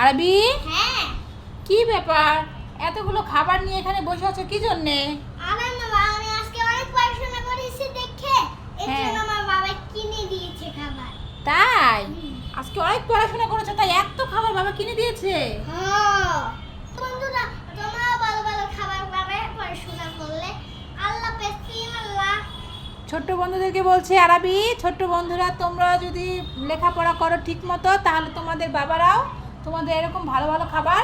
আরবি, হ্যাঁ কি ব্যাপার? এতগুলো খাবার নিয়ে এখানে বসে আছো কি জন্যে? আরে বাবা, আমি আজকে অনেক পড়াশোনা করেছি দেখে এর হ্যাঁ। জন্য আমার বাবা কিনে দিয়েছে খাবার। তাই? আজকে অনেক পড়াশোনা করেছো তাই এত খাবার বাবা কিনে দিয়েছে? হ্যাঁ বন্ধুরা, তোমরাও ভালো ভালো খাবার পাবে পড়াশোনা করলে। আল্লাহ পেস্তিম আল্লাহ। ছোট্ট বন্ধুদেরকে বলছি, আরবি ছোট্ট বন্ধুরা, তোমরা যদি লেখাপড়া করো ঠিক মতো তাহলে তোমাদের বাবারাও তোমাদের এরকম ভালো ভালো খাবার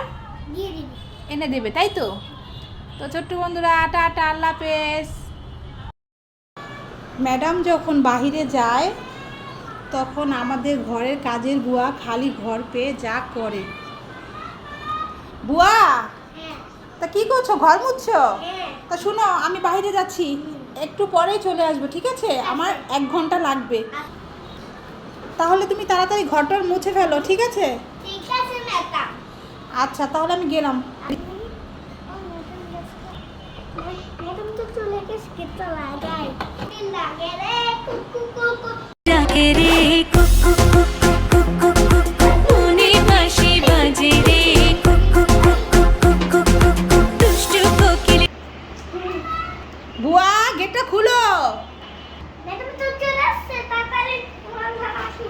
দিয়ে দিবি। এনে দেবে, তাই তো? তো ছোট্ট বন্ধুরা, টাটা, আল্লাহ হাফেজ। ম্যাডাম যখন বাহিরে যায় তখন আমাদের ঘরের কাজের বুয়া খালি ঘর পেয়ে যা করে। বুয়া, হ্যাঁ তা কি করছো? ঘর মুছছো? হ্যাঁ তা শুনো, আমি বাইরে যাচ্ছি, একটু পরেই চলে আসবো, ঠিক আছে? আমার 1 ঘন্টা লাগবে। তাহলে তুমি তাড়াতাড়ি ঘরটার মুছে ফেলো, ঠিক আছে? ঠিক আছে ম্যাডাম। আচ্ছা, তাহলে আমি গেলাম। ম্যাডাম তো চলে গেছে, কিন্তু লাগাই লাগে রে কুকু কুকু। ডাকে রে কুকু কুকু কুকু কুকু, মনে বাঁশি বাজে রে কুকু কুকু কুকু কুকু, দুষ্টু কোকিল। বুয়া, গেটটা খুলো। ম্যাডাম তো চলে আসছে, তাড়াতাড়ি তোমার ঘর আসি।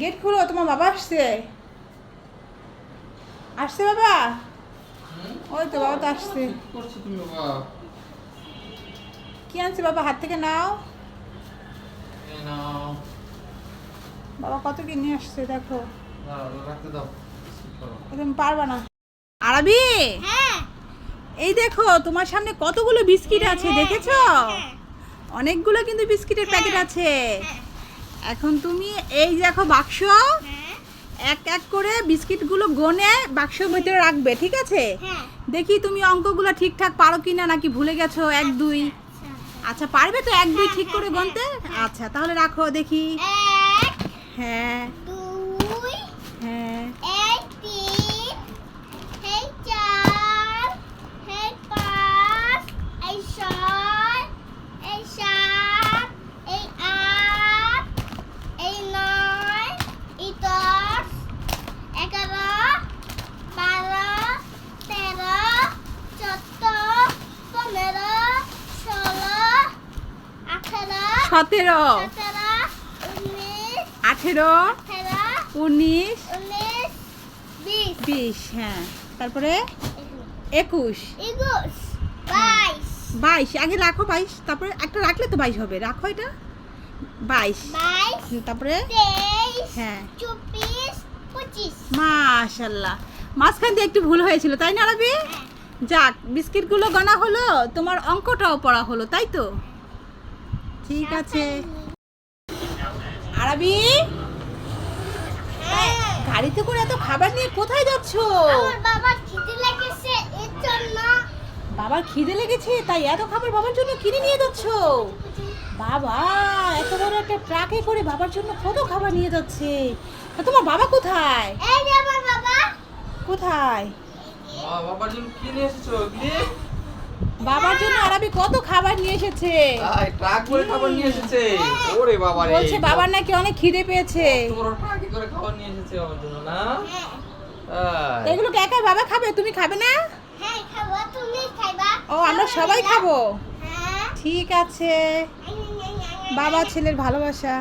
গেট খুলো, তোমার বাবা আসছে। আসছে বাবা? ওই তো বাবা তো আসছে। কি করছো তুমি বাবা? কি আনছে বাবা? হাত থেকে নাও। এই নাও। বাবা কত কি নিয়ে আসছে দেখো। দাও, রাখতে দাও। বিস্কুট খাও। তুমি পারবা না। আরবি, হ্যাঁ এই দেখো তোমার সামনে কতগুলো বিস্কিট আছে, দেখেছো? হ্যাঁ অনেকগুলো কিন্তু বিস্কিটের প্যাকেট আছে। এখন তুমি এই দেখো বাক্স, হ্যাঁ এক এক করে বিস্কিটগুলো গনে বাক্সের ভিতরে রাখবে, ঠিক আছে? হ্যাঁ। দেখি তুমি অঙ্কগুলো ঠিকঠাক পারো কিনা, নাকি ভুলে গেছো 1 2। আচ্ছা, পারবে তো 1 2 ঠিক করে গুনতে? আচ্ছা, তাহলে রাখো দেখি। 1 হ্যাঁ 2 হ্যাঁ। এই 3 এই 4 এই 5 এই 6 এই 7 এই 8 এই 9 এই 10 11 12 13 14 15 16 18 17 17 19 18 18 19 19 20 20। হ্যাঁ, তারপরে 21 21 22 22। আগে রাখো 22, তারপরে একটা রাখলে তো 22 হবে। রাখো এটা 22। 22 তারপরে 23 হ্যাঁ, 24 25। মাশাআল্লাহ। মাঝখান দিয়ে একটু ভুল হয়েছিল, তাই না আরবি? যাক, বিস্কিটগুলো গনা হলো, তোমার অঙ্কটাও পড়া হলো, তাই তো? ঠিক আছে। আরবি, হ্যাঁ গাড়িতে করে এত খাবার নিয়ে কোথায় যাচ্ছো? আমার বাবার খিদে লেগেছে এর জন্য। বাবার খিদে লেগেছে তাই এত খাবার বাবার জন্য কিনে নিয়ে যাচ্ছো? বাবা, এত বড় একটা ট্রাকে করে বাবার জন্য কত খাবার নিয়ে যাচ্ছে। তা তোমার বাবা কোথায়? এই যে আমার বাবা। কোথায়? বাবার জন্য কি নিয়ে এসেছো? কি? বাবার জন্য আরবি কত খাবার নিয়ে এসেছে। তাই ট্রাক করে খাবার নিয়ে এসেছে। ওরে বাবা রে। বলছে বাবার নাকি অনেক খিদে পেয়েছে। কত বড় ট্রাকে করে খাবার নিয়ে এসেছে বাবার জন্য না? হ্যাঁ তাই। তা এগুলো একা বাবা খাবে, তুমি খাবে না? হ্যাঁ খাবো, তুমি খাইবা? ও, আমরা সবাই খাবো। হ্যাঁ ঠিক আছে, বাবা ছেলের ভালোবাসা।